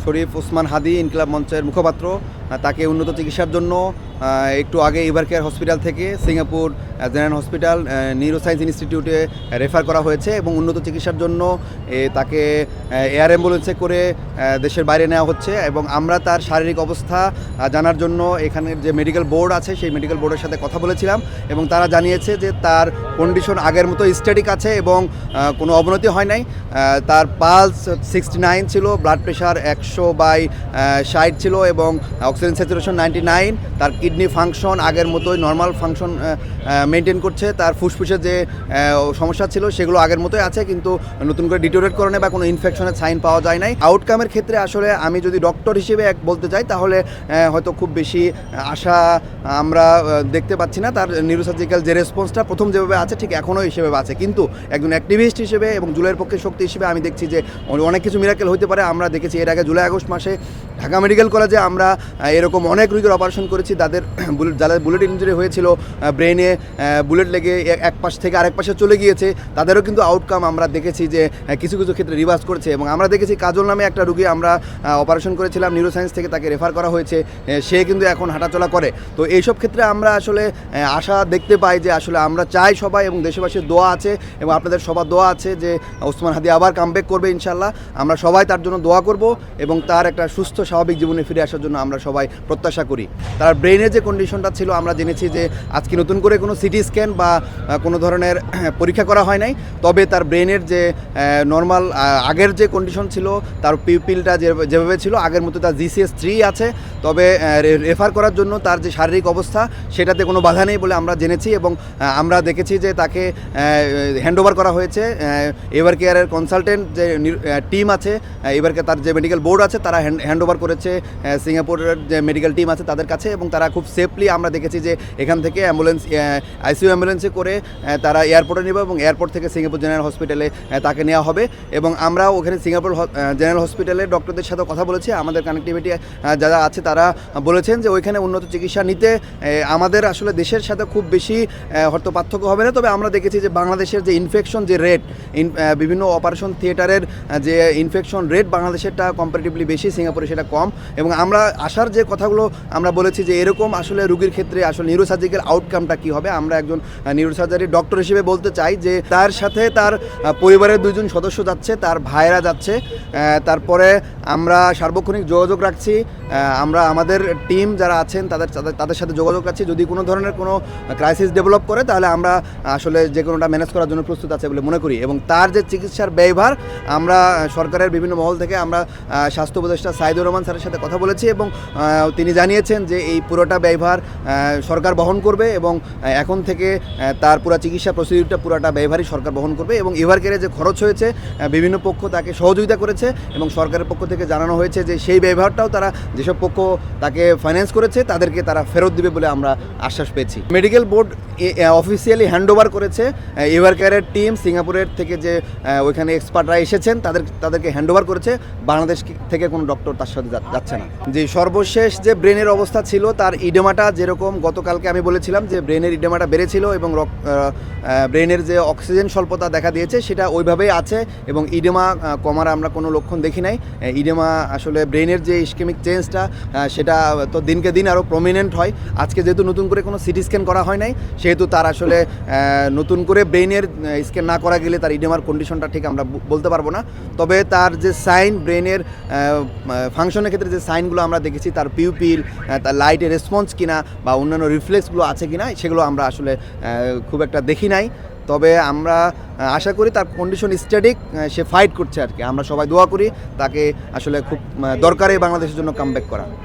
শরীফ ওসমান হাদি ইনকিলাব মঞ্চের মুখপাত্র, তাকে উন্নত চিকিৎসার জন্য একটু আগে এভার কেয়ার হসপিটাল থেকে সিঙ্গাপুর জেনারেল হসপিটাল নিউরোসায়েন্স ইনস্টিটিউটে রেফার করা হয়েছে এবং উন্নত চিকিৎসার জন্য তাকে এয়ার অ্যাম্বুলেন্সে করে দেশের বাইরে নেওয়া হচ্ছে। এবং আমরা তার শারীরিক অবস্থা জানার জন্য এখানের যে মেডিকেল বোর্ড আছে সেই মেডিকেল বোর্ডের সাথে কথা বলেছিলাম এবং তারা জানিয়েছে যে তার কন্ডিশন আগের মতো স্ট্যাটিক আছে এবং কোনো অবনতি হয় নাই। তার পালস 69 ছিল, ব্লাড প্রেশার 100/60 ছিল এবং অক্সিজেন স্যাচুরেশন 99। তার কিডনি ফাংশন আগের মতোই নর্মাল ফাংশন মেনটেন করছে। তার ফুসফুসের যে সমস্যা ছিল সেগুলো আগের মতোই আছে, কিন্তু নতুন করে ডিটোরেট করে নেই বা কোনো ইনফেকশনের সাইন পাওয়া যায় নাই। আউটকামের ক্ষেত্রে আসলে আমি যদি ডক্টর হিসেবে বলতে চাই তাহলে হয়তো খুব বেশি আশা আমরা দেখতে পাচ্ছি না। তার নিউরোসার্জিক্যাল যে রেসপন্সটা প্রথম যেভাবে আছে ঠিক এখনও হিসেবে আছে, কিন্তু একজন অ্যাক্টিভিস্ট হিসেবে এবং জুলাইয়ের পক্ষে শক্তি হিসেবে আমি দেখছি যে অনেক কিছু মিরাকেল হতে পারে। আমরা দেখেছি এর আগে জুলাই আগস্ট মাসে ঢাকা মেডিকেল কলেজে আমরা এরকম অনেক রোগীর অপারেশন করেছি, যাদের বুলেট ইঞ্জুরি হয়েছিল, ব্রেনে বুলেট লেগে এক পাশ থেকে আরেক পাশে চলে গিয়েছে, তাদেরও কিন্তু আউটকাম আমরা দেখেছি যে কিছু কিছু ক্ষেত্রে রিভার্স করেছে। এবং আমরা দেখেছি কাজল নামে একটা রুগী আমরা অপারেশন করেছিলাম, নিউরোসায়েন্স থেকে তাকে রেফার করা হয়েছে, সে কিন্তু এখন হাঁটাচলা করে। তো এইসব ক্ষেত্রে আমরা আসলে আশা দেখতে পাই যে আসলে আমরা চাই সবাই, এবং দেশবাসীর দোয়া আছে এবং আপনাদের সবার দোয়া আছে যে ওসমান হাদি আবার কামব্যাক করবে ইনশাল্লাহ। আমরা সবাই তার জন্য দোয়া করব এবং তার একটা সুস্থ স্বাভাবিক জীবনে ফিরে আসার জন্য আমরা সবাই প্রত্যাশা করি। তার ব্রেনের যে কন্ডিশনটা ছিল আমরা জেনেছি যে আজকে নতুন করে কোনো সিটি স্ক্যান বা কোনো ধরনের পরীক্ষা করা হয় নাই, তবে তার ব্রেনের যে নর্মাল আগের যে কন্ডিশন ছিল, তার পিউপিলটা যেভাবে ছিল আগের মতো তার GCS3 আছে। তবে রেফার করার জন্য তার যে শারীরিক অবস্থা সেটাতে কোনো বাধা নেই বলে আমরা জেনেছি এবং আমরা দেখেছি যে তাকে হ্যান্ডওভার করা হয়েছে এভার কেয়ারের কনসালটেন্ট যে টিম আছে, এভার কেয়ার তার যে মেডিকেল বোর্ড আছে তারা হ্যান্ডওভার করেছে সিঙ্গাপুরের যে মেডিকেল টিম আছে তাদের কাছে, এবং তারা খুব সেফলি আমরা দেখেছি যে এখান থেকে অ্যাম্বুলেন্স ICU অ্যাম্বুলেন্সে করে তারা এয়ারপোর্টে নেবে এবং এয়ারপোর্ট থেকে সিঙ্গাপুর জেনারেল হসপিটালে তাকে নেওয়া হবে। এবং আমরা ওখানে সিঙ্গাপুর জেনারেল হসপিটালের ডক্টরদের সাথে কথা বলেছি, আমাদের কানেক্টিভিটি যারা আছে তারা বলেছেন যে ওইখানে উন্নত চিকিৎসা নিতে আমাদের আসলে দেশের সাথে খুব বেশি হয়তো পার্থক্য হবে না। তবে আমরা দেখেছি যে বাংলাদেশের যে ইনফেকশন যে রেট, বিভিন্ন অপারেশন থিয়েটারের যে ইনফেকশন রেট বাংলাদেশেরটা কম্পারেটিভলি বেশি, সিঙ্গাপুরে সেটা কম। এবং আমরা আসার যে কথাগুলো আমরা বলেছি যে এরকম আসলে রোগীর ক্ষেত্রে আসলে নিউরোসার্জিক্যাল আউটকামটা কী হবে, আমরা একজন নিউরোসার্জারি ডক্টর হিসেবে বলতে চাই যে তার সাথে তার পরিবারের 2জন সদস্য যাচ্ছে, তার ভাইরা যাচ্ছে। তারপরে আমরা সার্বক্ষণিক যোগাযোগ রাখছি, আমরা আমাদের টিম যারা আছেন তাদের সাথে যোগাযোগ রাখছি। যদি কোনো ধরনের কোনো ক্রাইসিস ডেভেলপ করে তাহলে আমরা আসলে যে কোনোটা ম্যানেজ করার জন্য প্রস্তুত আছে বলে মনে করি। এবং তার যে চিকিৎসার ব্যয়ভার আমরা সরকারের বিভিন্ন মহল থেকে আমরা স্বাস্থ্য উপদেষ্টা সাইদুর রহমান স্যারের সাথে কথা বলেছি এবং তিনি জানিয়েছেন যে এই পুরোটা ব্যয়ভার সরকার বহন করবে এবং এখন থেকে তার পুরো চিকিৎসা প্রসিডিউরটা পুরোটা ব্যয়ভারই সরকার বহন করবে। এবং এভার কেয়ারে যে খরচ হয়েছে বিভিন্ন পক্ষ তাকে সহযোগিতা করেছে এবং সরকারের পক্ষ থেকে জানানো হয়েছে যে সেই ব্যয়ভারটাও তারা যেসব পক্ষ তাকে ফাইন্যান্স করেছে তাদেরকে তারা ফেরত দিবে বলে আমরা আশ্বাস পেয়েছি। মেডিকেল বোর্ড অফিসিয়ালি হ্যান্ডওভার করেছে এভার কেয়ারের টিম, সিঙ্গাপুরের থেকে যে ওইখানে এক্সপার্টরা এসেছেন তাদেরকে হ্যান্ডওভার করেছে। বাংলাদেশ থেকে কোনো ডক্টর তার সাথে যাচ্ছে না। যে সর্বশেষ যে ব্রেনের অবস্থা ছিল, তার ইডেমাটা যেরকম গতকালকে আমি বলেছিলাম যে ব্রেনের ইডেমাটা বেড়েছিল এবং ব্রেনের যে অক্সিজেন স্বল্পতা দেখা দিয়েছে সেটা ওইভাবেই আছে এবং ইডেমা কমার আমরা কোনো লক্ষণ দেখি নাই। ইডেমা আসলে ব্রেনের যে ইস্কেমিক চেঞ্জটা সেটা তো দিনকে দিন আরও প্রমিনেন্ট হয়। আজকে যেহেতু নতুন করে কোনো সিটি স্ক্যান করা হয় নাই সেহেতু তার আসলে নতুন করে ব্রেনের স্ক্যান না করা গেলে তার ইডেমার কন্ডিশনটা ঠিক আমরা বলতে পারবো না। তবে তার যে সাইন, ব্রেনের ফাংশনের ক্ষেত্রে যে সাইনগুলো আমরা দেখেছি, তার পিউপিল, তার লাইটের রেসপন্স কিনা বা অন্যান্য রিফ্লেক্সগুলো আছে কিনা সেগুলো আমরা আসলে খুব একটা দেখি নাই। তবে আমরা আশা করি তার কন্ডিশন স্ট্যাটিক, সে ফাইট করছে আর কি। আমরা সবাই দোয়া করি তাকে আসলে খুব দরকারে বাংলাদেশের জন্য কামব্যাক করা।